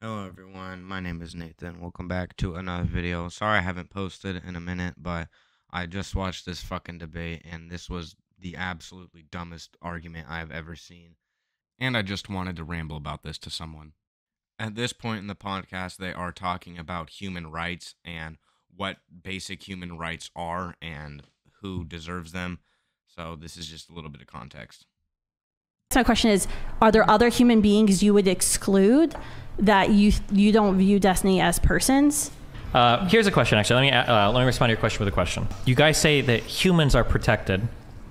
Hello everyone, my name is Nathan. Welcome back to another video. Sorry I haven't posted in a minute, but I just watched this fucking debate and this was the absolutely dumbest argument I've ever seen. And I just wanted to ramble about this to someone. At this point in the podcast, they are talking about human rights and what basic human rights are and who deserves them. So this is just a little bit of context. So my question is, are there other human beings you would exclude that you don't view Destiny as persons? Here's a question, actually. Let me respond to your question with a question. You guys say that humans are protected.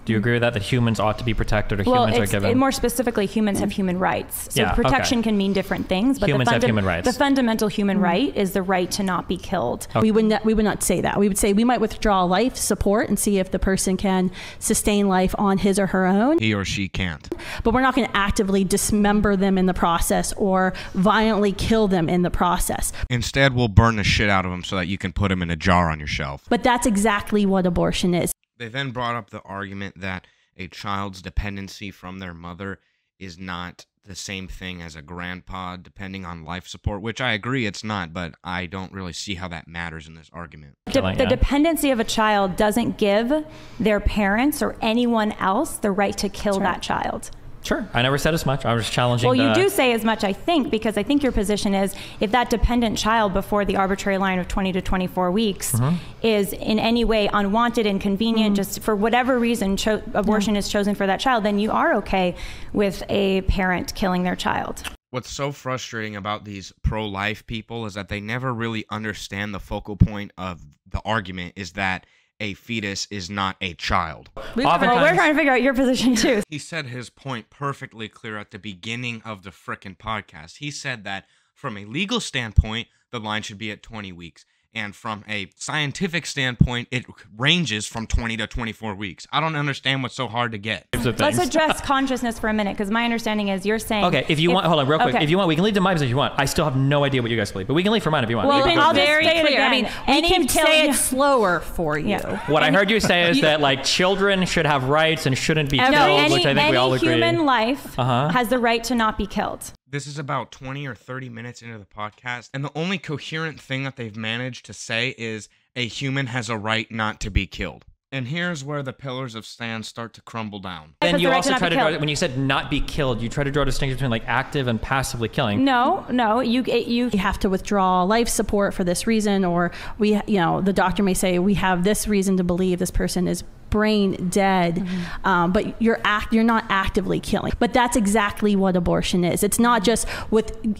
Do you agree with that? That humans ought to be protected, or humans are given? More specifically, humans have human rights. So Yeah, protection can mean different things, but Humans have human rights. the fundamental human right is the right to not be killed. We would not say that. We would say we might withdraw life support and see if the person can sustain life on his or her own. He or she can't. But we're not going to actively dismember them in the process or violently kill them in the process. Instead, we'll burn the shit out of them so that you can put them in a jar on your shelf. But that's exactly what abortion is. They then brought up the argument that a child's dependency from their mother is not the same thing as a grandpa depending on life support, which I agree it's not, but I don't really see how that matters in this argument. The dependency of a child doesn't give their parents or anyone else the right to kill that child. Sure. I never said as much. I was challenging. Well, you do say as much, I think, because I think your position is if that dependent child before the arbitrary line of 20 to 24 weeks is in any way unwanted, inconvenient, just for whatever reason abortion is chosen for that child, then you are okay with a parent killing their child. What's so frustrating about these pro-life people is that they never really understand the focal point of the argument is that a fetus is not a child. We're trying to figure out your position too. He said his point perfectly clear at the beginning of the frickin' podcast. He said that from a legal standpoint, the line should be at 20 weeks. And from a scientific standpoint, it ranges from 20 to 24 weeks. I don't understand what's so hard to get. Let's address consciousness for a minute, because my understanding is you're saying... Okay, if you want, hold on real quick. If you want, we can leave to my position if you want. I still have no idea what you guys believe, but we can leave for mine if you want. Well, I'll just Very say it clear. again. I mean, we can say it slower for you. What I heard you say is that like children should have rights and shouldn't be killed, which I think we all agree. Any human life has the right to not be killed. This is about 20 or 30 minutes into the podcast, and the only coherent thing that they've managed to say is a human has a right not to be killed. And here's where the pillars of stand start to crumble down. Then you also try to draw, when you said not be killed, you try to draw a distinction between like active and passively killing. No, you have to withdraw life support for this reason, or the doctor may say we have this reason to believe this person is brain dead, but you're not actively killing. But that's exactly what abortion is. It's not just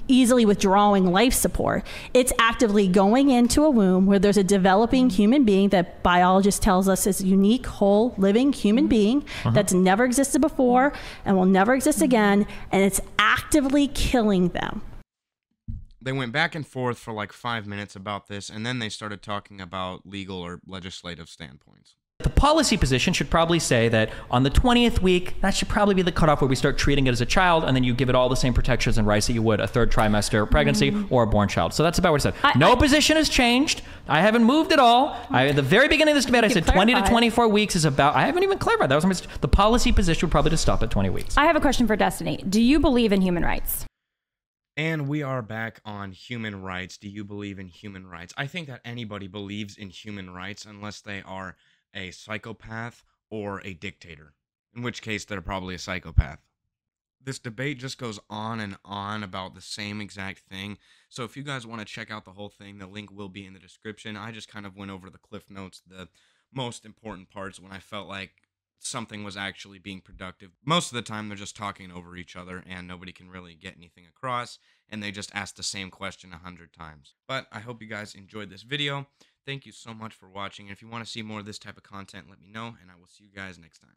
easily withdrawing life support. It's actively going into a womb where there's a developing human being that biologist tells us is a unique, whole, living human being that's never existed before and will never exist again, and it's actively killing them. They went back and forth for like 5 minutes about this, and then they started talking about legal or legislative standpoints. The policy position should probably say that on the 20th week, that should probably be the cutoff where we start treating it as a child, and then you give it all the same protections and rights that you would a third trimester pregnancy or a born child. So that's about what it said. No position has changed. I haven't moved at all. At the very beginning of this debate, I said 20 to 24 weeks is about, I haven't even clarified. That was the policy position would probably just stop at 20 weeks. I have a question for Destiny. Do you believe in human rights? And we are back on human rights. Do you believe in human rights? I think that anybody believes in human rights unless they are a psychopath or a dictator, in which case they're probably a psychopath. This debate just goes on and on about the same exact thing. So if you guys want to check out the whole thing, the link will be in the description. I just kind of went over the cliff notes, the most important parts when I felt like something was actually being productive. Most of the time they're just talking over each other and nobody can really get anything across, and they just ask the same question 100 times. But I hope you guys enjoyed this video. Thank you so much for watching. And if you want to see more of this type of content, let me know, and I will see you guys next time.